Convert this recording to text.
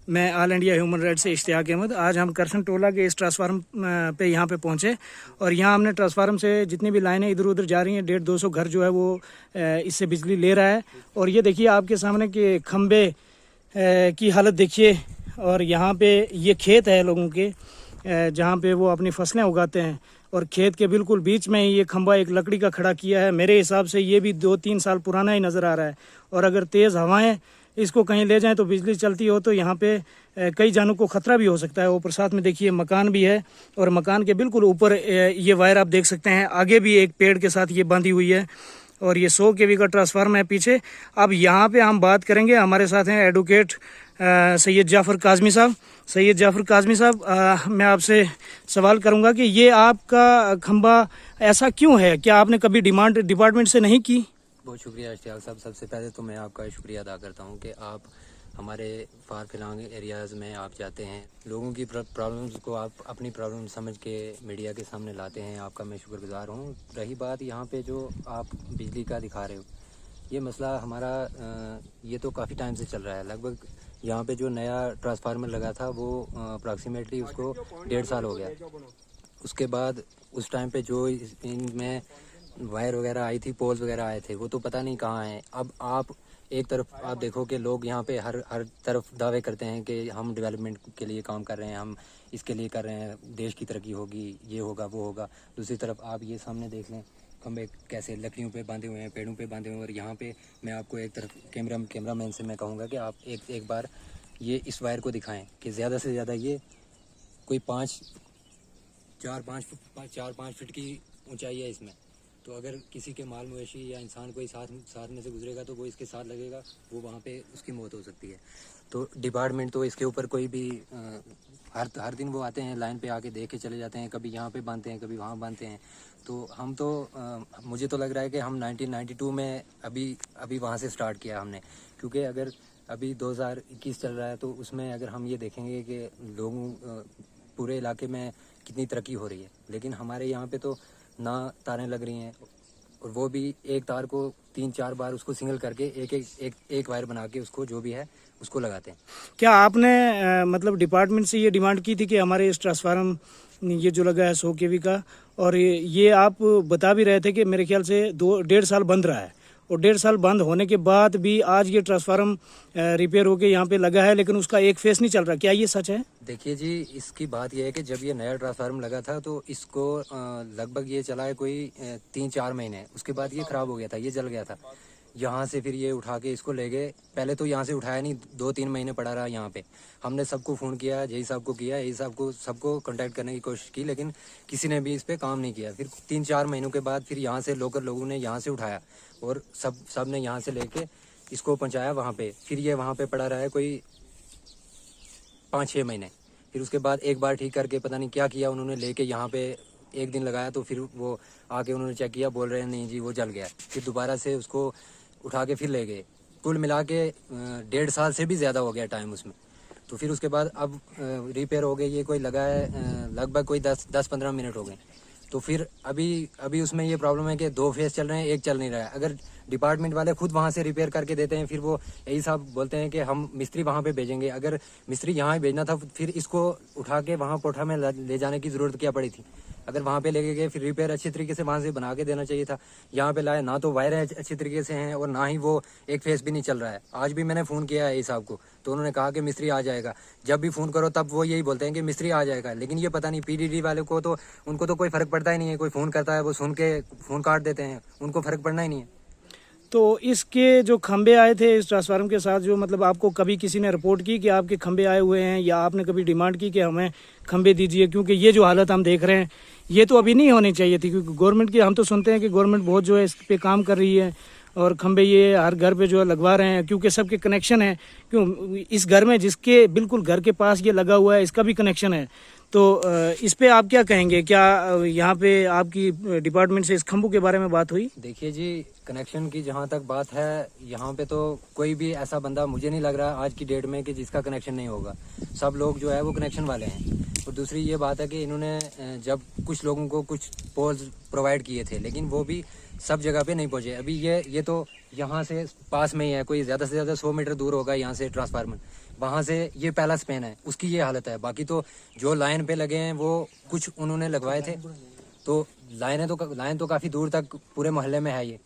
मैं all India human rights से इश्तियाक अहमद। आज हम करसन टोला के इस ट्रांसफार्म पे यहाँ पे पहुँचे और यहाँ हमने ट्रांसफार्म से जितनी भी लाइनें इधर उधर जा रही हैं 150-200 घर जो है वो इससे बिजली ले रहा है। और ये देखिए आपके सामने कि खंबे की हालत देखिए। और यहाँ पे ये खेत है लोगों के जहाँ पे वो अपनी फसलें उगाते हैं और खेत के बिल्कुल बीच में ही ये खंबा एक लकड़ी का खड़ा किया है। मेरे हिसाब से ये भी 2-3 साल पुराना ही नज़र आ रहा है। और अगर तेज़ हवाएं इसको कहीं ले जाएं तो बिजली चलती हो तो यहाँ पे कई जानों को ख़तरा भी हो सकता है। ऊपर साथ में देखिए मकान भी है और मकान के बिल्कुल ऊपर ये वायर आप देख सकते हैं। आगे भी एक पेड़ के साथ ये बांधी हुई है और ये 100 kV का ट्रांसफार्मर है पीछे। अब यहाँ पे हम बात करेंगे, हमारे साथ हैं एडवोकेट सैयद जाफ़र काज़मी साहब। सैयद जाफ़र काज़मी साहब, मैं आपसे सवाल करूँगा कि ये आपका खंबा ऐसा क्यों है? क्या आपने कभी डिमांड डिपार्टमेंट से नहीं की? बहुत शुक्रिया इश्तियाक साहब। सबसे पहले तो मैं आपका शुक्रिया अदा करता हूँ कि आप हमारे फार फिलहांग एरियाज़ में आप जाते हैं, लोगों की प्रॉब्लम्स को आप अपनी प्रॉब्लम समझ के मीडिया के सामने लाते हैं। आपका मैं शुक्रगुजार हूँ। रही बात यहाँ पे जो आप बिजली का दिखा रहे हो, ये मसला हमारा ये तो काफ़ी टाइम से चल रहा है। लगभग यहाँ पे जो नया ट्रांसफार्मर लगा था वो अप्रॉक्सीमेटली उसको 1.5 साल हो गया। उसके बाद उस टाइम पे जो इनमें वायर वगैरह आई थी, पोल्स वगैरह आए थे, वो तो पता नहीं कहाँ हैं। अब आप एक तरफ आप देखो कि लोग यहाँ पे हर तरफ दावे करते हैं कि हम डेवलपमेंट के लिए काम कर रहे हैं, हम इसके लिए कर रहे हैं, देश की तरक्की होगी, ये होगा वो होगा। दूसरी तरफ आप ये सामने देख लें, खंबे कैसे लकड़ियों पे बांधे हुए हैं, पेड़ों पे बांधे हुए हैं। और यहाँ पे मैं आपको एक तरफ कैमरामैन से मैं कहूँगा कि आप एक बार ये इस वायर को दिखाएं कि ज़्यादा से ज़्यादा ये कोई 4-5 फीट की ऊंचाई है इसमें। तो अगर किसी के माल मवेशी या इंसान कोई साथ में से गुजरेगा तो वो इसके साथ लगेगा, वो वहाँ पे उसकी मौत हो सकती है। तो डिपार्टमेंट तो इसके ऊपर कोई भी हर दिन वो आते हैं, लाइन पे आके देख के चले जाते हैं, कभी यहाँ पे बांधते हैं, कभी वहाँ बांधते हैं। तो हम तो मुझे तो लग रहा है कि हम 1992 में अभी वहाँ से स्टार्ट किया हमने, क्योंकि अगर अभी 2021 चल रहा है तो उसमें अगर हम ये देखेंगे कि लोगों पूरे इलाके में कितनी तरक्की हो रही है, लेकिन हमारे यहाँ पे तो ना तारें लग रही हैं और वो भी एक तार को 3-4 बार उसको सिंगल करके एक वायर बना के उसको जो भी है उसको लगाते हैं। क्या आपने मतलब डिपार्टमेंट से ये डिमांड की थी कि हमारे इस ट्रांसफार्मर ये जो लगा है 100 kV का, और ये आप बता भी रहे थे कि मेरे ख्याल से 2-1.5 साल बंद रहा है और 1.5 साल बंद होने के बाद भी आज ये ट्रांसफार्मर रिपेयर होके यहाँ पे लगा है, लेकिन उसका एक फेस नहीं चल रहा, क्या ये सच है? देखिए जी, इसकी बात यह है कि जब ये नया ट्रांसफार्मर लगा था तो इसको लगभग ये चला है कोई 3-4 महीने। उसके बाद ये ख़राब हो गया था, ये जल गया था। यहाँ से फिर ये उठा के इसको ले गए। पहले तो यहाँ से उठाया नहीं, 2-3 महीने पड़ा रहा यहाँ पे। हमने सबको फ़ोन किया, यही साहब को किया, यही साहब को सबको कांटेक्ट करने की कोशिश की, लेकिन किसी ने भी इस पर काम नहीं किया। फिर 3-4 महीनों के बाद फिर यहाँ से लोकल लोगों ने यहाँ से उठाया और सब ने यहाँ से लेके इसको पहुँचाया वहाँ पे। फिर ये वहाँ पे पड़ा रहा है कोई 5-6 महीने। फिर उसके बाद एक बार ठीक करके पता नहीं क्या किया उन्होंने, लेके यहाँ पे एक दिन लगाया तो फिर वो आके उन्होंने चेक किया, बोल रहे हैं नहीं जी वो जल गया। फिर दोबारा से उसको उठा के फिर ले गए। कुल मिला के 1.5 साल से भी ज़्यादा हो गया टाइम उसमें। तो फिर उसके बाद अब रिपेयर हो गई, ये कोई लगा है लगभग कोई 10-15 मिनट हो गए। तो फिर अभी उसमें ये प्रॉब्लम है कि 2 फेस चल रहे हैं, एक चल नहीं रहा है। अगर डिपार्टमेंट वाले खुद वहाँ से रिपेयर करके देते हैं, फिर वो यही साहब बोलते हैं कि हम मिस्त्री वहाँ पे भेजेंगे। अगर मिस्त्री यहाँ भेजना था फिर इसको उठा के वहाँ कोठा में ले जाने की ज़रूरत क्या पड़ी थी? अगर वहाँ पे लेके गए फिर रिपेयर अच्छी तरीके से वहाँ से बना के देना चाहिए था। यहाँ पे लाए ना तो वायर अच्छी तरीके से हैं और ना ही वो एक फेस भी नहीं चल रहा है। आज भी मैंने फ़ोन किया है साहब को, तो उन्होंने कहा कि मिस्त्री आ जाएगा। जब भी फ़ोन करो तब वो यही बोलते हैं कि मिस्त्री आ जाएगा, लेकिन ये पता नहीं PDD वाले को तो उनको तो कोई फ़र्क पड़ता ही नहीं है। कोई फ़ोन करता है वो सुन के फ़ोन काट देते हैं, उनको फ़र्क पड़ना ही नहीं है। तो इसके जो खंबे आए थे इस ट्रांसफार्मर के साथ, जो मतलब आपको कभी किसी ने रिपोर्ट की कि आपके खंबे आए हुए हैं, या आपने कभी डिमांड की कि हमें खंबे दीजिए? क्योंकि ये जो हालत हम देख रहे हैं ये तो अभी नहीं होनी चाहिए थी, क्योंकि गवर्नमेंट की हम तो सुनते हैं कि गवर्नमेंट बहुत जो है इस पे काम कर रही है और खंबे ये हर घर पे जो है लगवा रहे हैं, क्योंकि सबके कनेक्शन है। क्यों इस घर में जिसके बिल्कुल घर के पास ये लगा हुआ है इसका भी कनेक्शन है। तो इस पे आप क्या कहेंगे? क्या यहाँ पे आपकी डिपार्टमेंट से इस खंभों के बारे में बात हुई? देखिए जी, कनेक्शन की जहाँ तक बात है, यहाँ पे तो कोई भी ऐसा बंदा मुझे नहीं लग रहा आज की डेट में कि जिसका कनेक्शन नहीं होगा। सब लोग जो है वो कनेक्शन वाले हैं। और दूसरी ये बात है कि इन्होंने जब कुछ लोगों को कुछ पोल्स प्रोवाइड किए थे, लेकिन वो भी सब जगह पे नहीं पहुँचे। अभी ये तो यहाँ से पास में ही है, कोई ज़्यादा से ज़्यादा 100 मीटर दूर होगा यहाँ से ट्रांसफार्मर। वहां से ये पहला स्पेन है, उसकी ये हालत है। बाकी तो जो लाइन पे लगे हैं वो कुछ उन्होंने लगवाए थे, तो लाइन तो काफी दूर तक पूरे मोहल्ले में है ये।